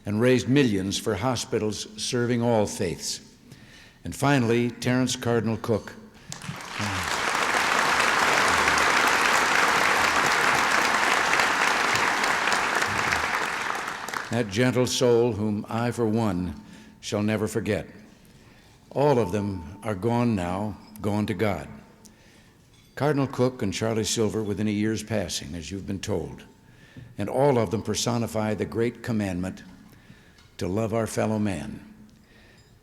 and raised millions for hospitals serving all faiths. And finally, Terence Cardinal Cook. That gentle soul whom I, for one, shall never forget. All of them are gone now, gone to God. Cardinal Cook and Charlie Silver within a year's passing, as you've been told, and all of them personify the great commandment to love our fellow man.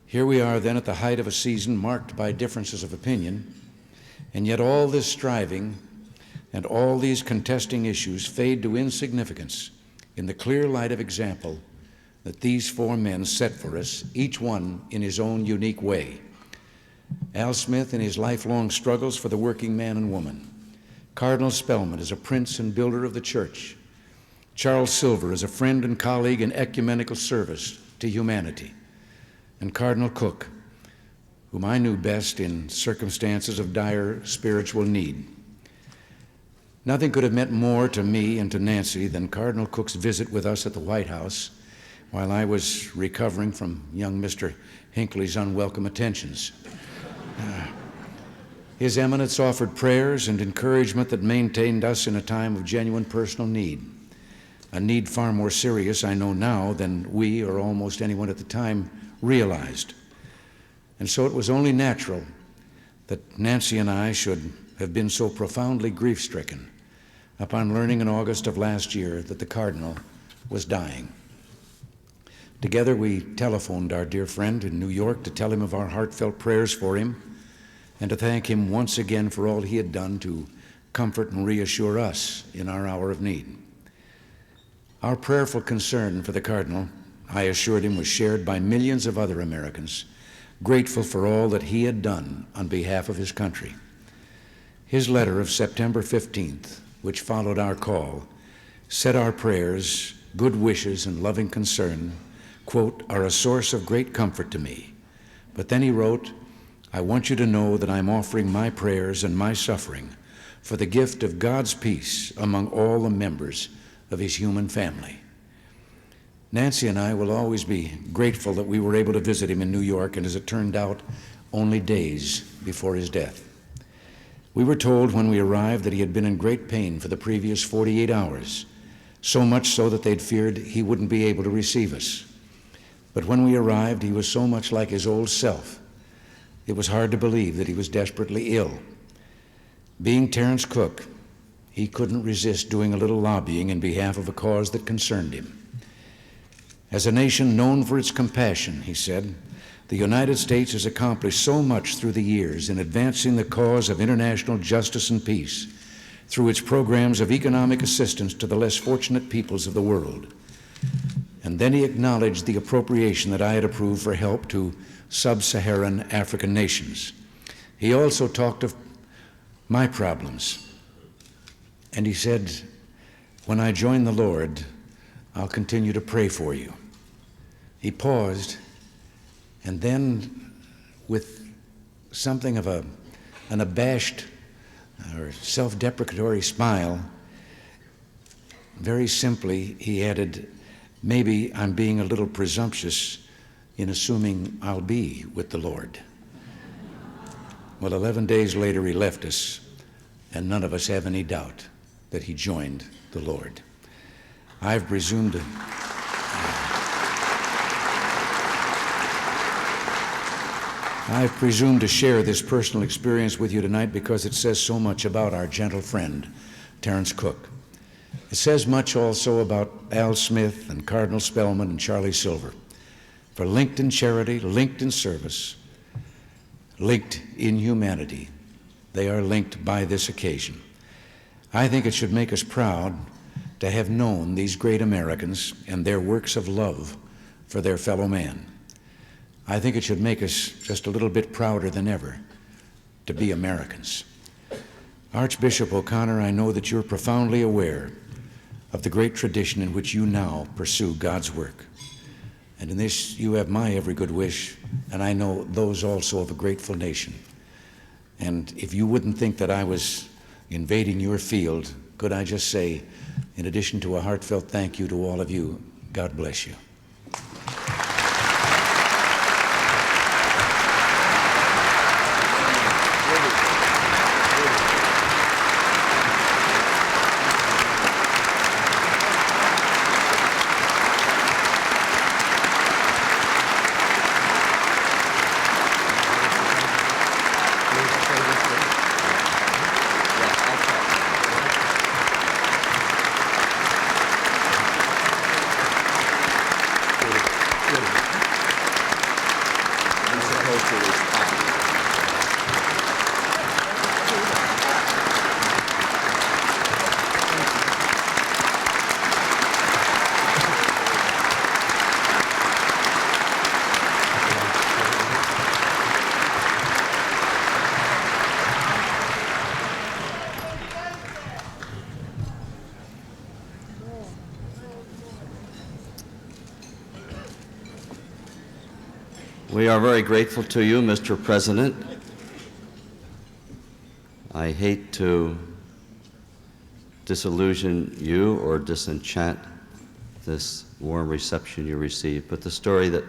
Here we are then at the height of a season marked by differences of opinion, and yet all this striving and all these contesting issues fade to insignificance in the clear light of example that these four men set for us, each one in his own unique way. Al Smith in his lifelong struggles for the working man and woman. Cardinal Spellman as a prince and builder of the church. Charles Silver as a friend and colleague in ecumenical service to humanity. And Cardinal Cook, whom I knew best in circumstances of dire spiritual need. Nothing could have meant more to me and to Nancy than Cardinal Cook's visit with us at the White House while I was recovering from young Mr. Hinckley's unwelcome attentions. His Eminence offered prayers and encouragement that maintained us in a time of genuine personal need, a need far more serious, I know now, than we or almost anyone at the time realized. And so it was only natural that Nancy and I should have been so profoundly grief-stricken upon learning in August of last year that the Cardinal was dying. Together we telephoned our dear friend in New York to tell him of our heartfelt prayers for him and to thank him once again for all he had done to comfort and reassure us in our hour of need. Our prayerful concern for the Cardinal, I assured him, was shared by millions of other Americans, grateful for all that he had done on behalf of his country. His letter of September 15th, which followed our call, said our prayers, good wishes, and loving concern, quote, are a source of great comfort to me. But then he wrote, I want you to know that I'm offering my prayers and my suffering for the gift of God's peace among all the members of his human family. Nancy and I will always be grateful that we were able to visit him in New York, and as it turned out, only days before his death. We were told when we arrived that he had been in great pain for the previous 48 hours, so much so that they'd feared he wouldn't be able to receive us. But when we arrived, he was so much like his old self, it was hard to believe that he was desperately ill. Being Terence Cook, he couldn't resist doing a little lobbying in behalf of a cause that concerned him. As a nation known for its compassion, he said, the United States has accomplished so much through the years in advancing the cause of international justice and peace through its programs of economic assistance to the less fortunate peoples of the world. And then he acknowledged the appropriation that I had approved for help to sub-Saharan African nations. He also talked of my problems. And he said, when I join the Lord, I'll continue to pray for you. He paused, and then with something of an abashed or self-deprecatory smile, very simply he added, maybe I'm being a little presumptuous in assuming I'll be with the Lord. Well, 11 days later he left us, and none of us have any doubt that he joined the Lord. I've presumed to share this personal experience with you tonight because it says so much about our gentle friend, Terence Cook. It says much also about Al Smith and Cardinal Spellman and Charlie Silver. For linked in charity, linked in service, linked in humanity, they are linked by this occasion. I think it should make us proud to have known these great Americans and their works of love for their fellow man. I think it should make us just a little bit prouder than ever to be Americans. Archbishop O'Connor, I know that you're profoundly aware of the great tradition in which you now pursue God's work. And in this, you have my every good wish, and I know those also of a grateful nation. And if you wouldn't think that I was invading your field, could I just say, in addition to a heartfelt thank you to all of you, God bless you. We are very grateful to you, Mr. President. I hate to disillusion you or disenchant this warm reception you received, but the story that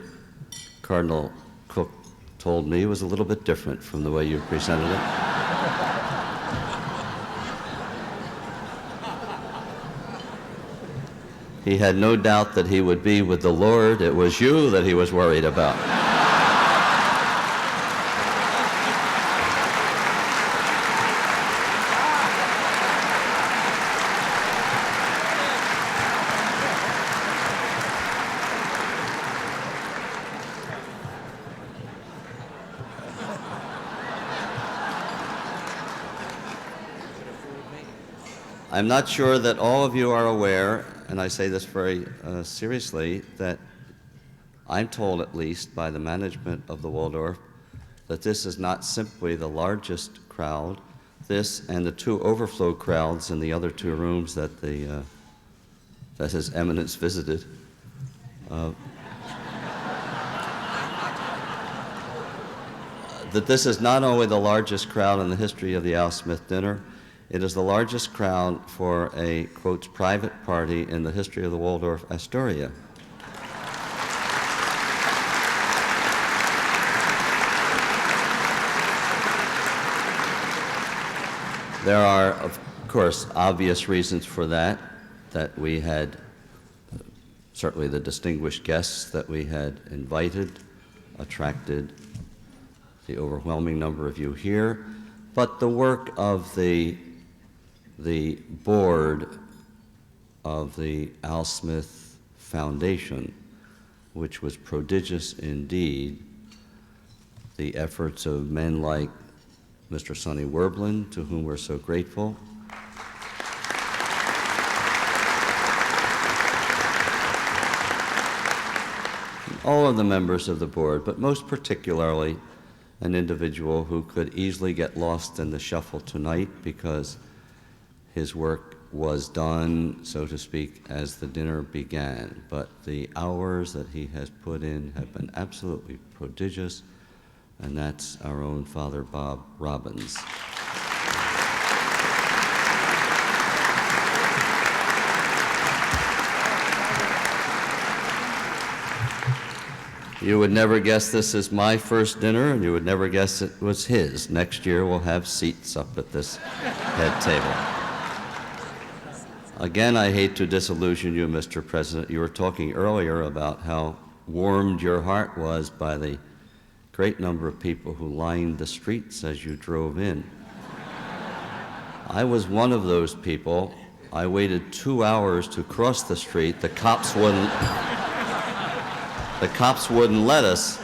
Cardinal Cook told me was a little bit different from the way you presented it. He had no doubt that he would be with the Lord. It was you that he was worried about. I'm not sure that all of you are aware, and I say this very seriously, that I'm told at least by the management of the Waldorf that this is not simply the largest crowd. This and the two overflow crowds in the other two rooms that that His Eminence visited. That this is not only the largest crowd in the history of the Al Smith dinner, it is the largest crowd for a, quote, private party in the history of the Waldorf Astoria. There are, of course, obvious reasons for that we had certainly the distinguished guests that we had invited attracted the overwhelming number of you here, but the work of the board of the Al Smith Foundation, which was prodigious indeed, the efforts of men like Mr. Sonny Werblin, to whom we're so grateful, all of the members of the board, but most particularly an individual who could easily get lost in the shuffle tonight because his work was done, so to speak, as the dinner began. But the hours that he has put in have been absolutely prodigious, and that's our own Father Bob Robbins. You would never guess this is my first dinner, and you would never guess it was his. Next year we'll have seats up at this head table. Again, I hate to disillusion you, Mr. President. You were talking earlier about how warmed your heart was by the great number of people who lined the streets as you drove in. I was one of those people. I waited 2 hours to cross the street. The cops wouldn't let us.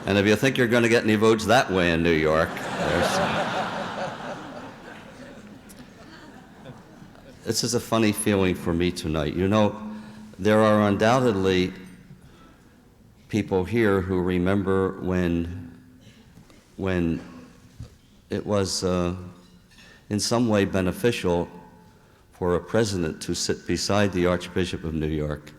And if you think you're going to get any votes that way in New York, this is a funny feeling for me tonight. You know, there are undoubtedly people here who remember when it was in some way beneficial for a president to sit beside the Archbishop of New York.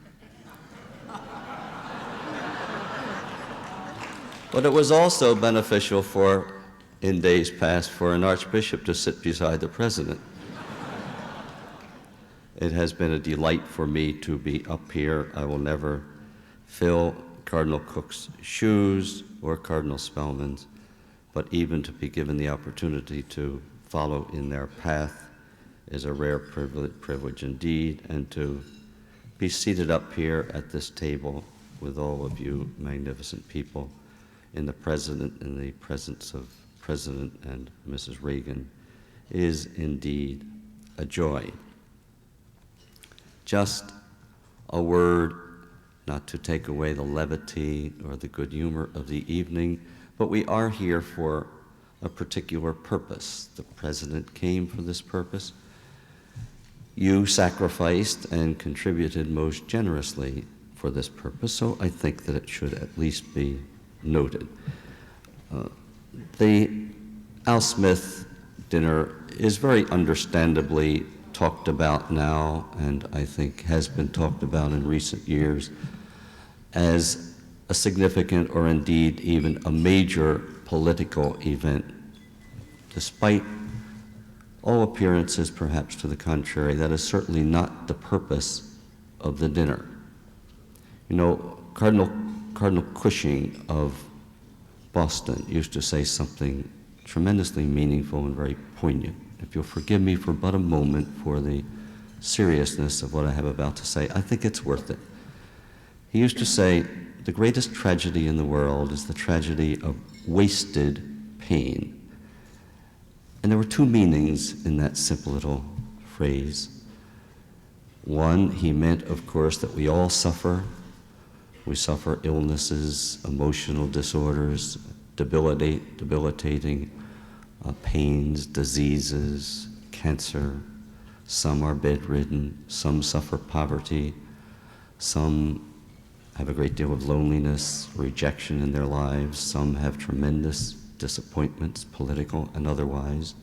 But it was also beneficial in days past, for an archbishop to sit beside the president. It has been a delight for me to be up here. I will never fill Cardinal Cook's shoes or Cardinal Spellman's, but even to be given the opportunity to follow in their path is a rare privilege indeed, and to be seated up here at this table with all of you magnificent people in the presence of President and Mrs. Reagan is indeed a joy. Just a word, not to take away the levity or the good humor of the evening, but we are here for a particular purpose. The President came for this purpose. You sacrificed and contributed most generously for this purpose, so I think that it should at least be noted. The Al Smith dinner is very understandably talked about now, and I think has been talked about in recent years, as a significant or indeed even a major political event. Despite all appearances perhaps to the contrary, that is certainly not the purpose of the dinner. You know, Cardinal Cushing of Boston used to say something tremendously meaningful and very poignant. If you'll forgive me for but a moment for the seriousness of what I have about to say, I think it's worth it. He used to say, the greatest tragedy in the world is the tragedy of wasted pain. And there were two meanings in that simple little phrase. One, he meant, of course, that we all suffer. We suffer illnesses, emotional disorders, debilitating pains, diseases, cancer. Some are bedridden, some suffer poverty, some have a great deal of loneliness, rejection in their lives, some have tremendous disappointments, political and otherwise.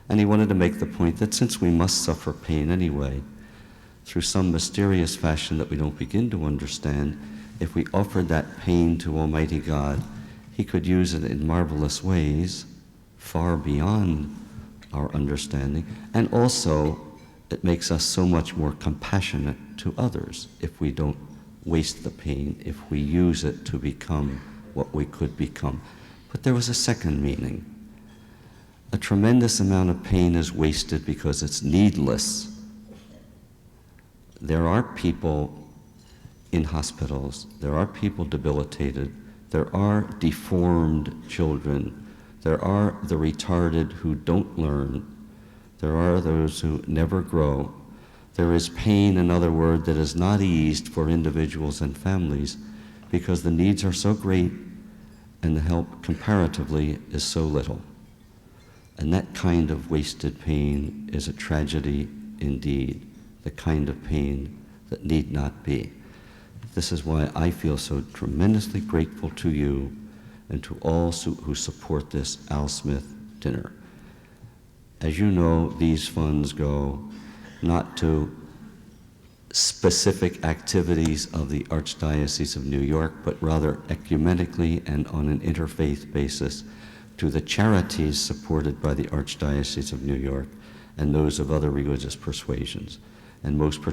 And he wanted to make the point that since we must suffer pain anyway, through some mysterious fashion that we don't begin to understand, if we offered that pain to Almighty God, He could use it in marvelous ways, far beyond our understanding, and also it makes us so much more compassionate to others if we don't waste the pain, if we use it to become what we could become. But there was a second meaning. A tremendous amount of pain is wasted because it's needless. There are people in hospitals, there are people debilitated, there are deformed children, there are the retarded who don't learn, there are those who never grow. There is pain, in other words, that is not eased for individuals and families because the needs are so great and the help comparatively is so little. And that kind of wasted pain is a tragedy indeed, the kind of pain that need not be. This is why I feel so tremendously grateful to you and to all who support this Al Smith dinner. As you know, these funds go not to specific activities of the Archdiocese of New York, but rather ecumenically and on an interfaith basis to the charities supported by the Archdiocese of New York and those of other religious persuasions, and most particularly